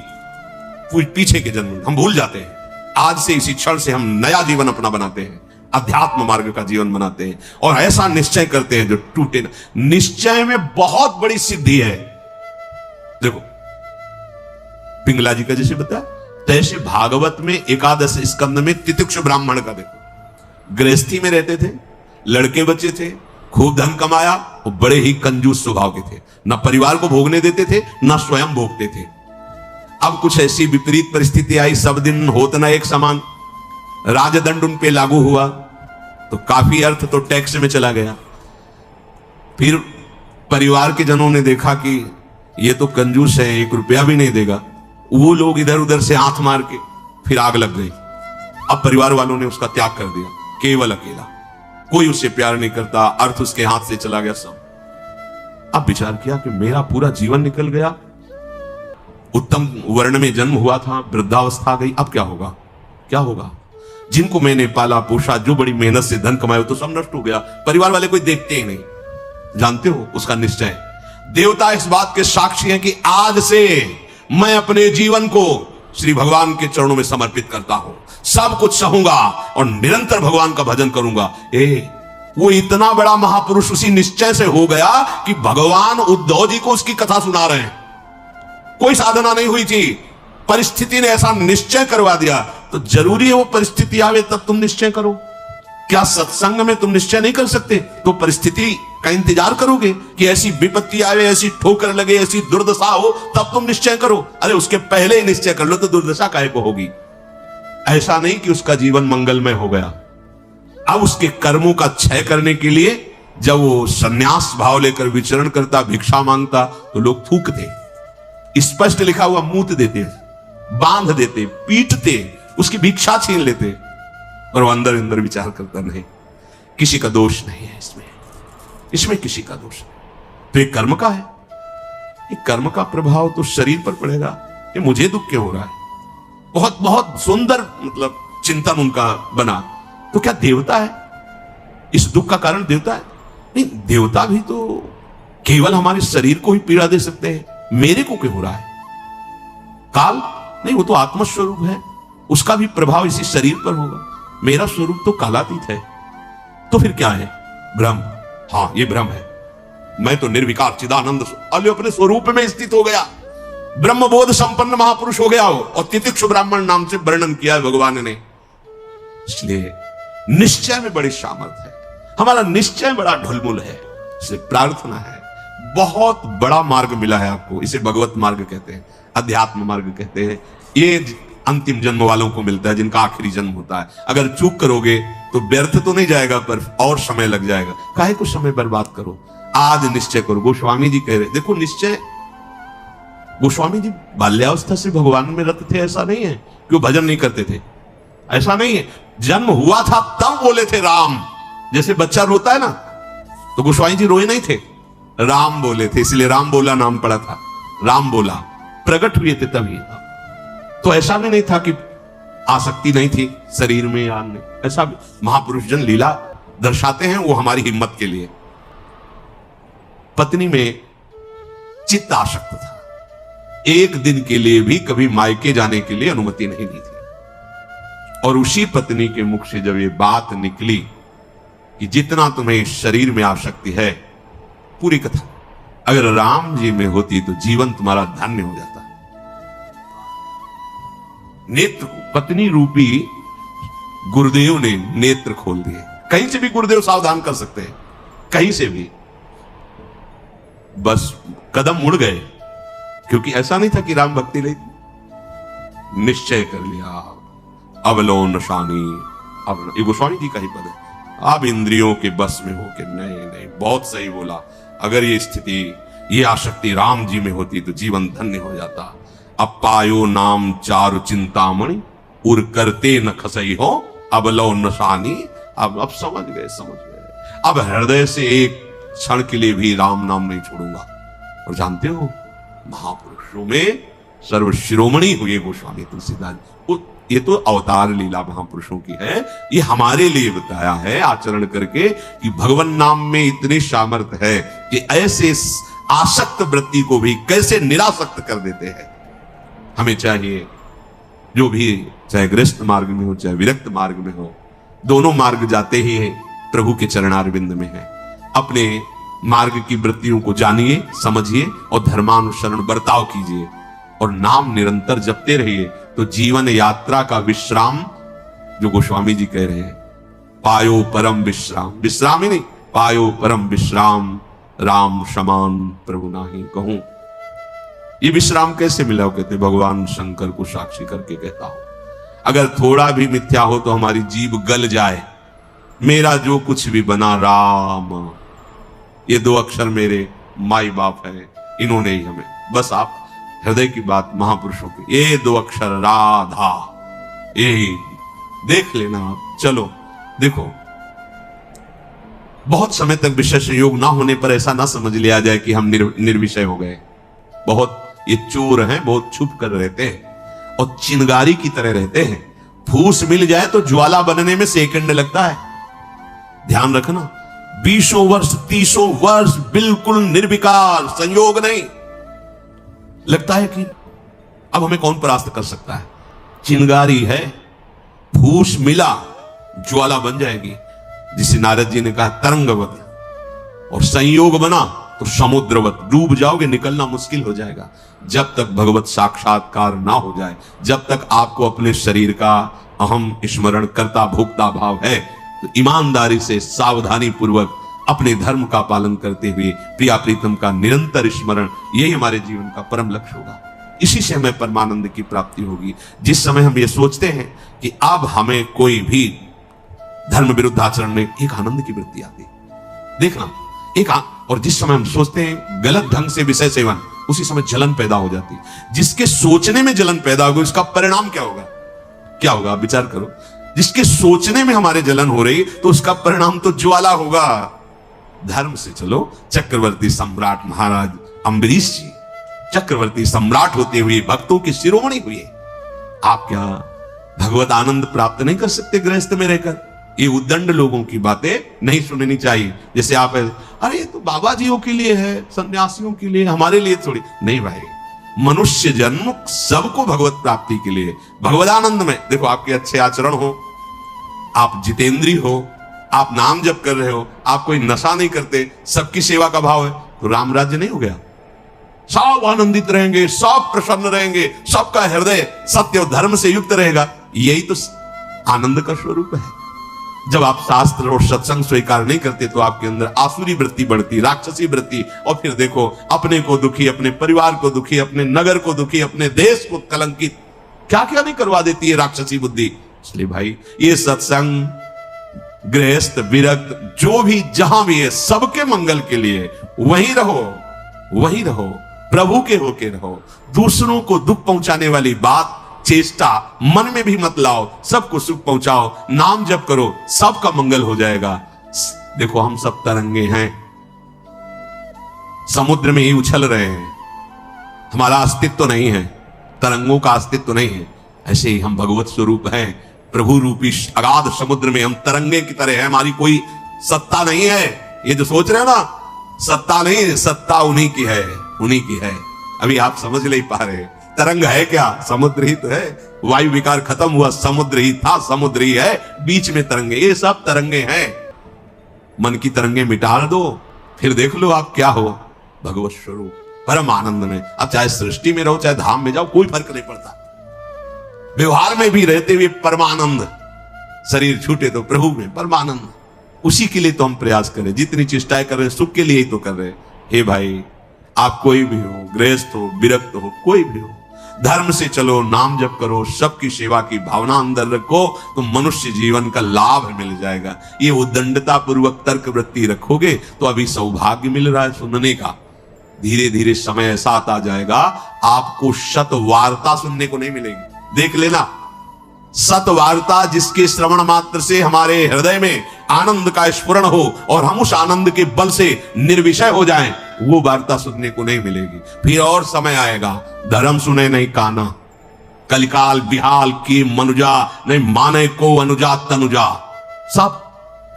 पीछे के जन्म हम भूल जाते हैं। आज से इसी क्षण से हम नया जीवन अपना बनाते हैं, अध्यात्म मार्ग का जीवन बनाते हैं और ऐसा निश्चय करते हैं जो टूटे ना। निश्चय में बहुत बड़ी सिद्धि है। देखो पिंगला जी का जैसे बताया, तैसे भागवत में एकादश स्कंद में तितिक्ष ब्राह्मण का देखो, गृहस्थी में रहते थे, लड़के बच्चे थे, खूब धन कमाया, वो बड़े ही कंजूस स्वभाव के थे, ना परिवार को भोगने देते थे ना स्वयं भोगते थे। अब कुछ ऐसी विपरीत परिस्थिति आई, सब दिन होत ना एक समान, राजदंड उन पे लागू हुआ तो काफी अर्थ तो टैक्स में चला गया। फिर परिवार के जनों ने देखा कि ये तो कंजूस है, 1 रुपया भी नहीं देगा, वो लोग इधर उधर से हाथ मार के फिर आग लग गई। अब परिवार वालों ने उसका त्याग कर दिया, केवल अकेला, कोई उससे प्यार नहीं करता, अर्थ उसके हाथ से चला गया सब। अब विचार किया कि मेरा पूरा जीवन निकल गया, उत्तम वर्ण में जन्म हुआ था, वृद्धावस्था आ गई, अब क्या होगा, क्या होगा? जिनको मैंने पाला पोषा, जो बड़ी मेहनत से धन कमाया, तो सब नष्ट हो गया, परिवार वाले कोई देखते ही नहीं। जानते हो उसका निश्चय, देवता इस बात के साक्षी हैं कि आज से मैं अपने जीवन को श्री भगवान के चरणों में समर्पित करता हूं, सब कुछ सहूंगा और निरंतर भगवान का भजन करूंगा। वो इतना बड़ा महापुरुष उसी निश्चय से हो गया कि भगवान उद्धव जी को उसकी कथा सुना रहे हैं। कोई साधना नहीं हुई थी, परिस्थिति ने ऐसा निश्चय करवा दिया। तो जरूरी है वो परिस्थिति आवे तब तुम निश्चय करो। क्या सत्संग में तुम निश्चय नहीं कर सकते? तो परिस्थिति का इंतजार करोगे कि ऐसी विपत्ति आवे, ऐसी ठोकर लगे, ऐसी दुर्दशा हो, तब तुम निश्चय करो? अरे उसके पहले ही निश्चय कर लो तो दुर्दशा काहे को होगी। ऐसा नहीं कि उसका जीवन मंगलमय हो गया। अब उसके कर्मों का क्षय करने के लिए जब वो संन्यास भाव लेकर विचरण करता, भिक्षा मांगता, तो लोग थूकते, स्पष्ट लिखा हुआ मूत देते, बांध देते, पीटते, उसकी भिक्षा छीन लेते, और वो अंदर अंदर विचार करता नहीं, किसी का दोष नहीं है इसमें किसी का दोष नहीं। तो ये कर्म का है, ये कर्म का प्रभाव तो शरीर पर पड़ेगा। ये मुझे दुख क्यों हो रहा है? बहुत बहुत सुंदर मतलब चिंतन उनका बना। तो क्या देवता है? इस दुख का कारण देवता है? नहीं, देवता भी तो केवल हमारे शरीर को ही पीड़ा दे सकते हैं। मेरे को क्यों हो रहा है? काल नहीं, वो तो आत्मस्वरूप है, उसका भी प्रभाव इसी शरीर पर होगा। मेरा स्वरूप तो कालातीत है। तो फिर क्या है? ब्रह्म। हाँ, ये ब्रह्म है। मैं तो निर्विकार चिदानंद अपने स्वरूप में स्थित हो गया, ब्रह्मबोध संपन्न महापुरुष हो गया हो। और तितिक्ष ब्राह्मण नाम से वर्णन किया है भगवान ने। इसलिए निश्चय में बड़ी सामर्थ्य है। हमारा निश्चय बड़ा ढुलमुल है। इसलिए प्रार्थना है, बहुत बड़ा मार्ग मिला है आपको। इसे भगवत मार्ग कहते हैं, अध्यात्म मार्ग कहते हैं। ये अंतिम जन्म वालों को मिलता है, जिनका आखिरी जन्म होता है। अगर चूक करोगे तो व्यर्थ तो नहीं जाएगा, पर और समय लग जाएगा। काहे को समय बर्बाद करो, आज निश्चय करो। गोस्वामी जी कह रहे, देखो निश्चय, गोस्वामी जी बाल्यावस्था से भगवान में रत थे, ऐसा नहीं है कि वो भजन नहीं करते थे, ऐसा नहीं है। जन्म हुआ था तब बोले थे राम, जैसे बच्चा रोता है ना, तो गोस्वामी जी रोए नहीं थे, राम बोले थे, इसलिए राम बोला नाम पड़ा था। राम बोला, प्रकट हुए थे तभी। तो ऐसा भी नहीं था कि आसक्ति नहीं थी शरीर में या नहीं, ऐसा भी महापुरुष जन लीला दर्शाते हैं, वो हमारी हिम्मत के लिए। पत्नी में चित्त आसक्त था, एक दिन के लिए भी कभी मायके जाने के लिए अनुमति नहीं दी थी। और उसी पत्नी के मुख से जब ये बात निकली कि जितना तुम्हें शरीर में आसक्ति है, पूरी कथा अगर राम जी में होती तो जीवन तुम्हारा धन्य हो जाता। नेत्र, पत्नी रूपी गुरुदेव ने नेत्र खोल दिए। कहीं से भी गुरुदेव सावधान कर सकते हैं, कहीं से भी। बस कदम मुड़ गए, क्योंकि ऐसा नहीं था कि राम भक्ति नहीं, निश्चय कर लिया, अवलो नशानी। अब ये गोस्वामी जी का ही पद है, अब इंद्रियों के बस में होके। नहीं नहीं, बहुत सही बोला। अगर ये स्थिति, ये आसक्ति राम जी में होती तो जीवन धन्य हो जाता। अब पायो नाम चारु चिंतामणि, उर करते न खसई हो, अब लो नशानी। अब समझ गए, समझ गए। अब हृदय से एक क्षण के लिए भी राम नाम नहीं छोड़ूंगा। और जानते हो, महापुरुषों में सर्व शिरोमणि हुए गोस्वामी तुलसीदास। ये तो अवतार लीला महापुरुषों की है, ये हमारे लिए बताया है आचरण करके कि भगवान नाम में इतनी सामर्थ्य है कि ऐसे आसक्त वृत्ति को भी कैसे निरासक्त कर देते हैं। हमें चाहिए जो भी, चाहे गृहस्थ मार्ग में हो चाहे विरक्त मार्ग में हो, दोनों मार्ग जाते ही प्रभु के चरणारविंद में है। अपने मार्ग की वृत्तियों को जानिए, समझिए और धर्मानुसरण बर्ताव कीजिए और नाम निरंतर जपते रहिए, तो जीवन यात्रा का विश्राम, जो गोस्वामी जी कह रहे हैं, पायो परम विश्राम, विश्राम ही नहीं, पायो परम विश्राम, राम समान प्रभु नाही कहूं। ये विश्राम कैसे मिला? कहते भगवान शंकर को साक्षी करके कहता हूं, अगर थोड़ा भी मिथ्या हो तो हमारी जीभ गल जाए, मेरा जो कुछ भी बना राम, ये दो अक्षर मेरे माई बाप है, इन्होंने ही हमें, बस आप हृदय की बात महापुरुषों की, ये दो अक्षर राधा, यही देख लेना आप। चलो देखो, बहुत समय तक विषय संयोग ना होने पर ऐसा ना समझ लिया जाए कि हम निर्विषय हो गए। बहुत ये चोर हैं, बहुत छुप कर रहते हैं और चिंगारी की तरह रहते हैं। फूस मिल जाए तो ज्वाला बनने में सेकंड लगता है। ध्यान रखना, 20 वर्ष 30 वर्ष बिल्कुल निर्विकार, संयोग नहीं। लगता है कि अब हमें कौन परास्त कर सकता है। चिंगारी है, फूस मिला ज्वाला बन जाएगी, जिसे नारद जी ने कहा तरंगवत, और संयोग बना तो समुद्रवत, डूब जाओगे, निकलना मुश्किल हो जाएगा। जब तक भगवत साक्षात्कार ना हो जाए, जब तक आपको अपने शरीर का अहम स्मरण करता भोक्ता भाव है, तो ईमानदारी से सावधानी पूर्वक अपने धर्म का पालन करते हुए प्रिया प्रीतम का निरंतर स्मरण, यही हमारे जीवन का परम लक्ष्य होगा। इसी से हमें परमानंद की प्राप्ति होगी। जिस समय हम ये सोचते हैं कि अब हमें कोई भी धर्म विरुद्ध आचरण में, एक आनंद की वृत्ति आती, देखना और जिस समय हम सोचते हैं गलत ढंग से विषय सेवन, उसी समय जलन पैदा हो जाती। जिसके सोचने में जलन पैदा होगी, उसका परिणाम क्या होगा? क्या होगा? विचार करो। जिसके सोचने में हमारे जलन हो रही, तो उसका परिणाम तो ज्वाला होगा। धर्म से चलो। चक्रवर्ती सम्राट महाराज अम्बरीश जी चक्रवर्ती सम्राट होते हुए भक्तों की शिरोमणि हुए। आप क्या भगवत आनंद प्राप्त नहीं कर सकते गृहस्थ में रहकर? ये उद्दंड लोगों की बातें नहीं सुननी चाहिए। जैसे आप, अरे ये तो बाबा जियों के लिए है, सन्यासियों के लिए, हमारे लिए थोड़ी नहीं। भाई, मनुष्य जन्म सबको भगवत प्राप्ति के लिए, भगवदानंद में। देखो, आपके अच्छे आचरण हो, आप जितेंद्री हो, आप नाम जप कर रहे हो, आप कोई नशा नहीं करते, सबकी सेवा का भाव है, तो राम राज्य नहीं हो गया? सब आनंदित रहेंगे, सब प्रसन्न रहेंगे, सबका हृदय सत्य और धर्म से युक्त रहेगा। यही तो आनंद का स्वरूप है। जब आप शास्त्र और सत्संग स्वीकार नहीं करते, तो आपके अंदर आसुरी वृत्ति बढ़ती, राक्षसी वृत्ति, और फिर देखो अपने को दुखी, अपने परिवार को दुखी, अपने नगर को दुखी, अपने देश को कलंकित, क्या क्या नहीं करवा देती है राक्षसी बुद्धि। इसलिए भाई, ये सत्संग, गृहस्थ, विरक्त, जो भी जहां भी है, सबके मंगल के लिए वहीं रहो, वहीं रहो, प्रभु के होके रहो। दूसरों को दुख पहुंचाने वाली बात, चेष्टा मन में भी मत लाओ, सबको सुख पहुंचाओ, नाम जप करो, सबका मंगल हो जाएगा। देखो, हम सब तरंगे हैं, समुद्र में ही उछल रहे हैं, हमारा अस्तित्व तो नहीं है, तरंगों का अस्तित्व तो नहीं है। ऐसे ही हम भगवत स्वरूप हैं, प्रभु रूपी अगाध समुद्र में हम तरंगे की तरह है, हमारी कोई सत्ता नहीं है। ये जो सोच रहे हो ना, सत्ता नहीं, सत्ता उन्हीं की है, उन्हीं की है। अभी आप समझ नहीं पा रहे। तरंग है क्या? समुद्र ही तो है। वायु विकार खत्म हुआ, समुद्र ही था, समुद्र ही है, बीच में तरंगे, ये सब तरंगे हैं। मन की तरंगे मिटा दो, फिर देख लो आप क्या हो, भगवत स्वरूप परम आनंद में। अब चाहे सृष्टि में रहो, चाहे धाम में जाओ, कोई फर्क नहीं पड़ता। व्यवहार में भी रहते हुए परमानंद, शरीर छूटे तो प्रभु में परमानंद। उसी के लिए तो हम प्रयास करें, जितनी चेष्टाएं कर रहे हैं, सुख के लिए ही तो कर रहे हैं। हे भाई, आप कोई भी हो, गृहस्थ हो, विरक्त हो, कोई भी हो, धर्म से चलो, नाम जप करो, सबकी सेवा की भावना अंदर रखो, तो मनुष्य जीवन का लाभ मिल जाएगा। ये उद्दंडता पूर्वक तर्क वृत्ति रखोगे तो अभी सौभाग्य मिल रहा है सुनने का। धीरे धीरे समय ऐसा आता जाएगा, आपको शत वार्ता सुनने को नहीं मिलेगी। देख लेना, सत वार्ता जिसके श्रवण मात्र से हमारे हृदय में आनंद का स्फुरण हो और हम उस आनंद के बल से निर्विषय हो जाएं, वो वार्ता सुनने को नहीं मिलेगी। फिर और समय आएगा, धर्म सुने नहीं काना, कलिकाल बिहाल की मनुजा, नहीं माने को अनुजा तनुजा। सब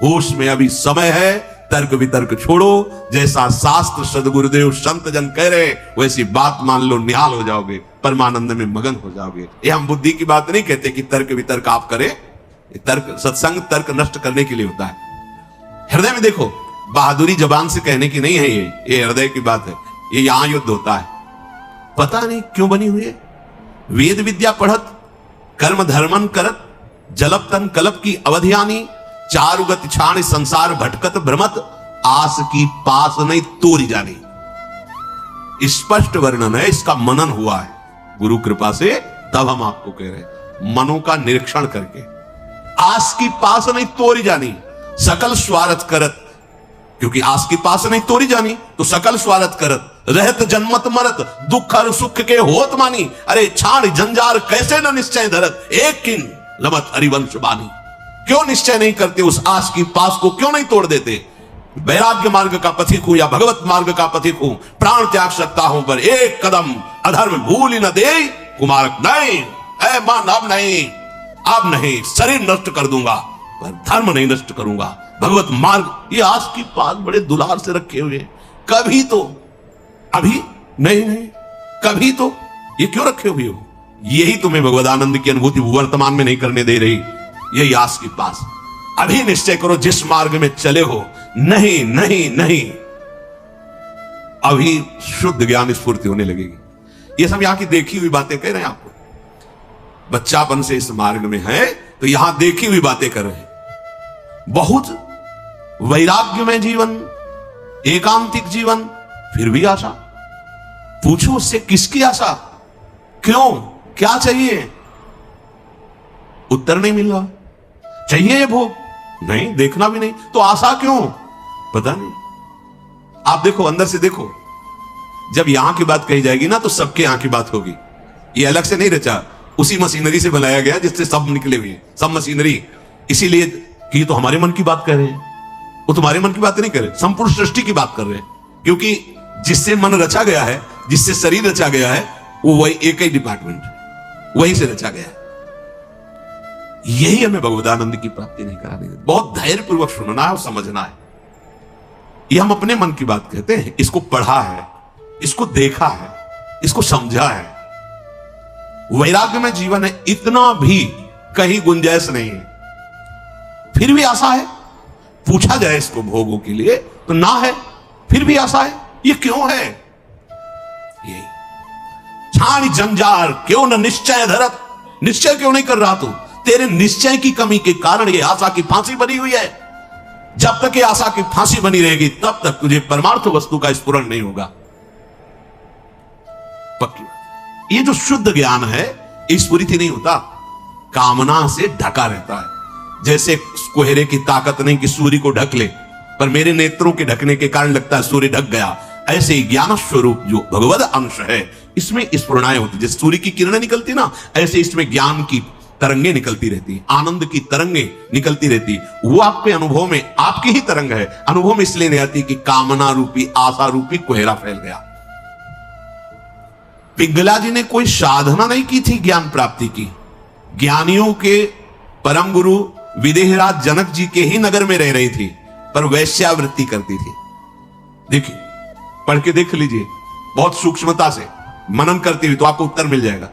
होश में अभी समय है, तर्क वितर्क छोड़ो, जैसा शास्त्र सदगुरुदेव संत जन कह रहे वैसी बात मान लो, निहाल हो जाओगे, परमानंद में मगन हो जाओगे। ये हम बुद्धि की बात नहीं कहते कि तर्क वितर्क आप करें, तर्क सत्संग तर्क नष्ट करने के लिए होता है। हृदय में देखो, बहादुरी जबान से कहने की नहीं है, ये हृदय की बात है। ये यहां युद्ध होता है, पता नहीं क्यों बनी हुई है। वेद विद्या पढ़त, कर्म धर्मन करत, जलप तन कलप की अवधियानी, चारुगत छाण संसार भटकत भ्रमत, आस की पास नहीं तोरी जानी। स्पष्ट वर्णन है, इसका मनन हुआ है गुरु कृपा से, तब हम आपको कह रहे हैं, मनों का निरीक्षण करके। आस की पास नहीं तोरी जानी, सकल स्वार्थ करत, क्योंकि आस की पास नहीं तोरी जानी तो सकल स्वार्थ करत, रहत जन्मत मरत, दुख और सुख के होत मानी, अरे छाण जंजार कैसे न निश्चय धरत, एक किन लमत हरिवंश बानी। क्यों निश्चय नहीं करते, उस आस की पास को क्यों नहीं तोड़ देते? वैराग्य मार्ग का पथिक हूं या भगवत मार्ग का पथिक हूं, प्राण त्याग सकता हूं, पर एक कदम अधर्म भूल ही न दे कुमारक। नहीं ऐ मन, अब नहीं, अब नहीं, शरीर नष्ट कर दूंगा पर धर्म नहीं नष्ट करूंगा। भगवत मार्ग, ये आस की पास बड़े दुलार से रखे हुए, कभी तो, अभी नहीं नहीं, कभी तो, ये क्यों रखे हुए हो? यही तुम्हें भगवदानंद की अनुभूति वर्तमान में नहीं करने दे रही। यही आस की पास, अभी निश्चय करो जिस मार्ग में चले हो, नहीं नहीं नहीं, अभी शुद्ध ज्ञान स्फूर्ति होने लगेगी। ये सब यहां की देखी हुई बातें कह रहे हैं आपको, बच्चापन से इस मार्ग में है तो यहां देखी हुई बातें कर रहे हैं। बहुत वैराग्य में जीवन, एकांतिक जीवन, फिर भी आशा। पूछो उससे किसकी आशा, क्यों, क्या चाहिए? उत्तर नहीं मिल रहा। चाहिए ये भोग? नहीं, देखना भी नहीं, तो आशा क्यों? पता नहीं। आप देखो, अंदर से देखो, जब यहां की बात कही जाएगी ना तो सबके यहां की बात होगी। ये अलग से नहीं रचा, उसी मशीनरी से बनाया गया जिससे सब निकले हुए, सब मशीनरी। इसीलिए कि तो हमारे मन की बात कर रहे हैं, वो तुम्हारे मन की बात नहीं कर रहे, संपूर्ण सृष्टि की बात कर रहे हैं। क्योंकि जिससे मन रचा गया है, जिससे शरीर रचा गया है, वो वही एक ही डिपार्टमेंट, वहीं से रचा गया है। यही हमें भगवदानंद की प्राप्ति नहीं करानी है। बहुत धैर्य पूर्वक सुनना है और समझना है। ये हम अपने मन की बात कहते हैं, इसको पढ़ा है, इसको देखा है, इसको समझा है। वैराग्य में जीवन है, इतना भी कहीं गुंजाइश नहीं है, फिर भी आशा है। पूछा जाए इसको भोगों के लिए तो ना है, फिर भी आशा है। ये क्यों है? यही छाणी जंजार क्यों न निश्चय धरत, निश्चय क्यों नहीं कर रहा तू? तेरे निश्चय की कमी के कारण ये आशा की फांसी बनी हुई है। जब तक ये आशा की फांसी बनी रहेगी तब तक तुझे परमार्थ वस्तु का स्फुरण नहीं होगा। पक्की बात। ये जो शुद्ध ज्ञान है, स्फुरित नहीं होता, कामना से ढका रहता है। जैसे कोहरे की ताकत नहीं कि सूर्य को ढक ले, पर मेरे नेत्रों के ढकने के कारण लगता है सूर्य ढक गया। ऐसे ही ज्ञान स्वरूप जो भगवद अंश है, इसमें स्फुरणाएं होती, जैसे सूर्य की किरणें निकलती ना, ऐसे इसमें ज्ञान की तरंगे निकलती रहती, आनंद की तरंगे निकलती रहती। वो आपके अनुभव में, आपकी ही तरंग है, अनुभव में इसलिए नहीं आती कि कामना रूपी, आशा रूपी कोहरा फैल गया। पिंगला जी ने कोई साधना नहीं की थी ज्ञान प्राप्ति की। ज्ञानियों के परम गुरु विदेहराज जनक जी के ही नगर में रह रही थी, पर वैश्यावृत्ति करती थी। देखिए, पढ़ के देख लीजिए, बहुत सूक्ष्मता से मनन करती हुई, तो आपको उत्तर मिल जाएगा।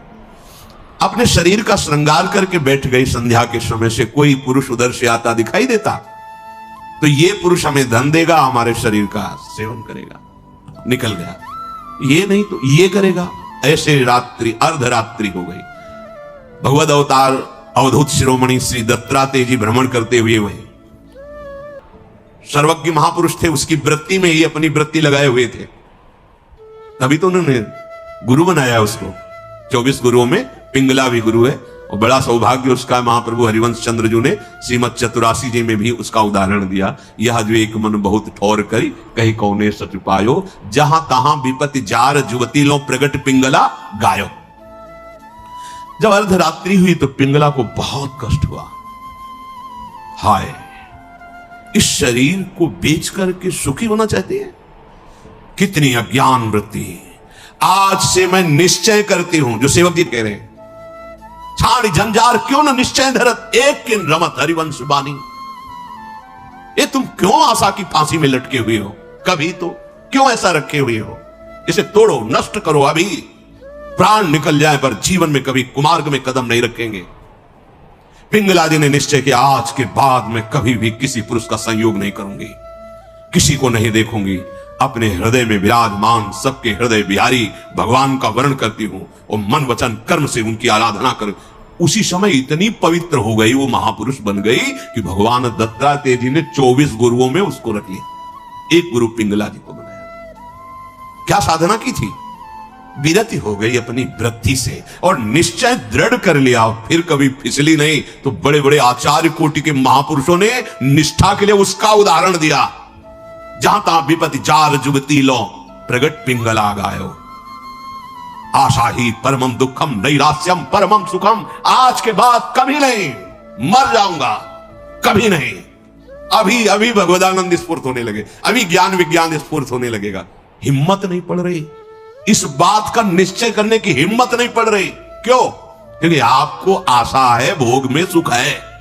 अपने शरीर का श्रृंगार करके बैठ गई संध्या के समय से, कोई पुरुष उधर से आता दिखाई देता तो ये पुरुष हमें धन देगा, हमारे शरीर का सेवन करेगा, निकल गया। ये नहीं तो ये करेगा। ऐसे रात्रि अर्धरात्रि हो गई। भगवद अवतार अवधूत शिरोमणि श्री दत्तात्रेय जी भ्रमण करते हुए वही सर्वज्ञ महापुरुष थे, उसकी वृत्ति में ही अपनी वृत्ति लगाए हुए थे। तभी तो उन्होंने गुरु बनाया उसको। 24 गुरुओं में पिंगला भी गुरु है, और बड़ा सौभाग्य उसका महाप्रभु हरिवंश चंद्र जी ने श्रीमद चतुरासी जी में भी उसका उदाहरण दिया। यह जो एक मन बहुत ठौर करी, कहीं कौने सच पायो, जहां तहां विपत्ति जार जुवती लो प्रगट पिंगला गायो। जब अर्धरात्रि हुई तो पिंगला को बहुत कष्ट हुआ। हाय, इस शरीर को बेच करके सुखी होना चाहती है, कितनी अज्ञान वृत्ति। आज से मैं निश्चय करती हूं, जो सेवक जी कह रहे हैं, छाड़ जंजार क्यों न निश्चय धरत, एक किन रमत हरिवंश बानी। ये तुम क्यों आशा की फांसी में लटके हुए हो? कभी तो क्यों ऐसा रखे हुए हो? इसे तोड़ो, नष्ट करो अभी। प्राण निकल जाए पर जीवन में कभी कुमार्ग में कदम नहीं रखेंगे। पिंगला जी ने निश्चय किया, आज के बाद मैं कभी भी किसी पुरुष का संयोग नहीं करूंगी, किसी को नहीं देखूंगी। अपने हृदय में विराजमान सबके हृदय बिहारी भगवान का वर्ण करती हूं और मन वचन कर्म से उनकी आराधना कर। उसी समय इतनी पवित्र हो गई, वो महापुरुष बन गई कि भगवान दत्तात्रेय जी ने 24 गुरुओं में उसको रख लिया, एक गुरु पिंगला जी को बनाया। क्या साधना की थी? विरति हो गई अपनी वृत्ति से और निश्चय दृढ़ कर लिया, फिर कभी फिसली नहीं। तो बड़े बड़े आचार्य कोटि के महापुरुषों ने निष्ठा के लिए उसका उदाहरण दिया। जहां तहां विपति जार जुगती लो, प्रगट पिंगला गायो। आशा ही परमम दुखम, नैराश्यम परमम सुखम। आज के बाद कभी नहीं, मर जाऊंगा कभी नहीं। अभी अभी भगवदानंद स्फूर्त होने लगे, अभी ज्ञान विज्ञान स्फूर्त होने लगेगा। हिम्मत नहीं पड़ रही, इस बात का निश्चय करने की हिम्मत नहीं पड़ रही। क्यों? क्योंकि आपको आशा है, भोग में सुख है।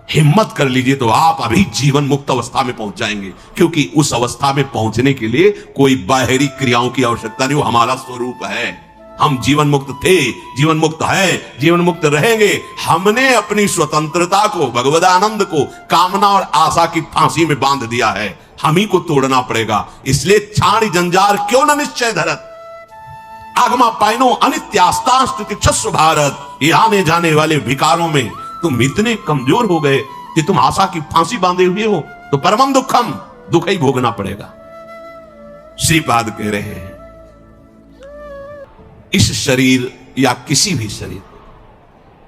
हिम्मत कर लीजिए तो आप अभी जीवन मुक्त अवस्था में पहुंच जाएंगे, क्योंकि उस अवस्था में पहुंचने के लिए कोई बाहरी क्रियाओं की आवश्यकता नहीं, वो हमारा स्वरूप है। हम जीवन मुक्त थे, जीवन मुक्त है, जीवन मुक्त रहेंगे। हमने अपनी स्वतंत्रता को, भगवदानंद को कामना और आशा की फांसी में बांध दिया है, हम ही को तोड़ना पड़ेगा। इसलिए छाड़ी जंजार क्यों न निश्चय धरत, आगमा पाइनो अनित्यास्तास्तितिक्षस्व भारत। ये आने जाने वाले विकारों में तुम इतने कमजोर हो गए कि तुम आशा की फांसी बांधे हुए हो, तो परमम दुखम, दुख ही भोगना पड़ेगा। श्रीपाद कह रहे हैं, इस शरीर या किसी भी शरीर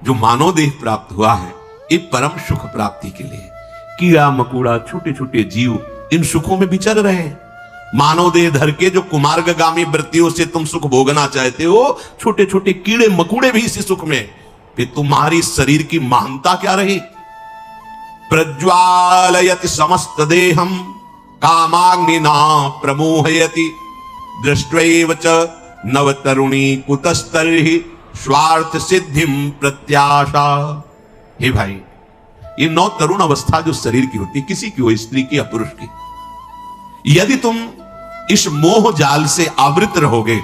जो मानव देह प्राप्त हुआ है, ये परम सुख प्राप्ति के लिए। कीड़ा मकोड़ा छोटे छोटे जीव इन सुखों में विचर रहे हैं। मानव देह धर के जो कुमार्गगामी वृत्तियों से तुम सुख भोगना चाहते हो, छोटे छोटे कीड़े मकोड़े भी इसी सुख में। फिर तुम्हारी शरीर की महानता क्या रही? प्रज्वालयति समस्त देहम कामाग्निना प्रमोहयति दृष्ट्वैव च नवतरुणी कुतस्तर्हि स्वार्थ सिद्धिम प्रत्याशा। हे भाई, ये नौ तरुण अवस्था जो शरीर की होती है, किसी की हो, स्त्री की या पुरुष की, यदि तुम इस मोह जाल से आवृत रहोगे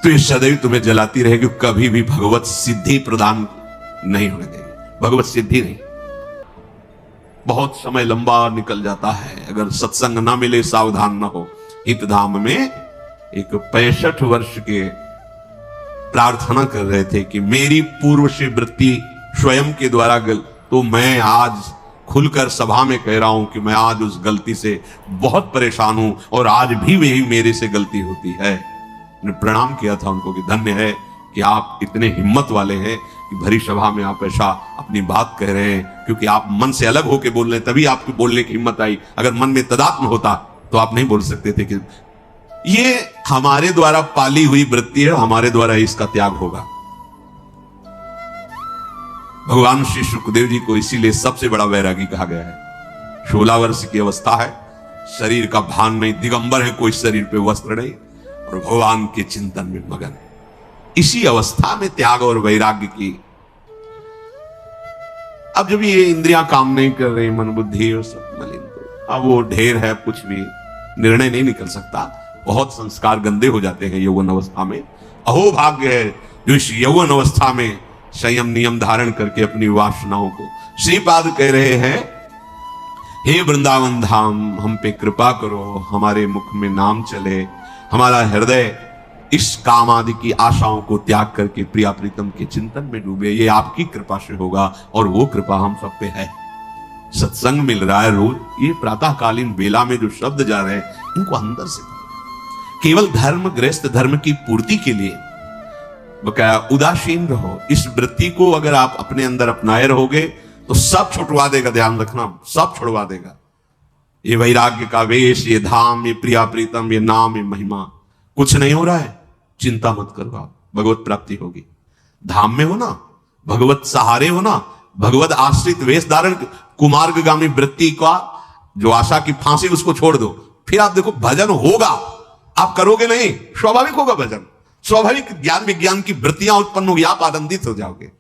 तो ये सदैव तुम्हें जलाती रहेगी, कभी भी भगवत सिद्धि प्रदान नहीं होने देगी। भगवत सिद्धि नहीं। बहुत समय लंबा निकल जाता है अगर सत्संग ना मिले, सावधान ना हो। हितधाम में एक 65 वर्ष के प्रार्थना कर रहे थे कि मेरी पूर्व से वृत्ति स्वयं के द्वारा तो मैं आज खुलकर सभा में कह रहा हूं कि मैं आज उस गलती से बहुत परेशान हूं और आज भी वही मेरे से गलती होती है। मैंने प्रणाम किया था उनको कि धन्य है कि आप इतने हिम्मत वाले हैं कि भरी सभा में आप ऐसा अपनी बात कह रहे हैं, क्योंकि आप मन से अलग होकर बोल रहे हैं, तभी आपकी बोलने की हिम्मत आई। अगर मन में तदात्म होता तो आप नहीं बोल सकते थे। कि ये हमारे द्वारा पाली हुई वृत्ति है, हमारे द्वारा इसका त्याग होगा। भगवान श्री सुखदेव जी को इसीलिए सबसे बड़ा वैरागी कहा गया है। 16 वर्ष की अवस्था है, शरीर का भान नहीं, दिगंबर है, कोई शरीर पे वस्त्र नहीं और भगवान के चिंतन में मगन। इसी अवस्था में त्याग और वैराग्य की। अब जब ये इंद्रियां काम नहीं कर रही, मन बुद्धि और सब मलिन, तो अब वो ढेर है, कुछ भी निर्णय नहीं निकल सकता। बहुत संस्कार गंदे हो जाते हैं यौवन अवस्था में। अहो भाग्य है जो इस यौवन अवस्था में संयम नियम धारण करके अपनी वासनाओं को। श्रीपाद कह रहे हैं, हे वृंदावन धाम, हम पे कृपा करो, हमारे मुख में नाम चले, हमारा हृदय इस काम आदि की आशाओं को त्याग करके प्रिया प्रीतम के चिंतन में डूबे। ये आपकी कृपा से होगा और वो कृपा हम सब पे है। सत्संग मिल रहा है रोज, ये प्रातःकालीन बेला में जो शब्द जा रहे हैं, इनको अंदर से केवल धर्म, गृहस्थ धर्म की पूर्ति के लिए बकाया उदासीन रहो। इस वृत्ति को अगर आप अपने अंदर अपनाए रहोगे तो सब छुटवा देगा। ध्यान रखना, सब छुड़वा देगा। ये वैराग्य का वेश, ये धाम, ये प्रिया प्रीतम, ये नाम, ये महिमा, कुछ नहीं हो रहा है, चिंता मत करो, आप भगवत प्राप्ति होगी। धाम में हो ना, भगवत सहारे हो ना, भगवत आश्रित वेश धारण, कुमार्गगामी वृत्ति का जो आशा की फांसी उसको छोड़ दो, फिर आप देखो भजन होगा। आप करोगे नहीं, स्वाभाविक होगा भजन, स्वाभाविक ज्ञान विज्ञान की वृत्तियां उत्पन्न होगी, आप आनंदित हो जाओगे।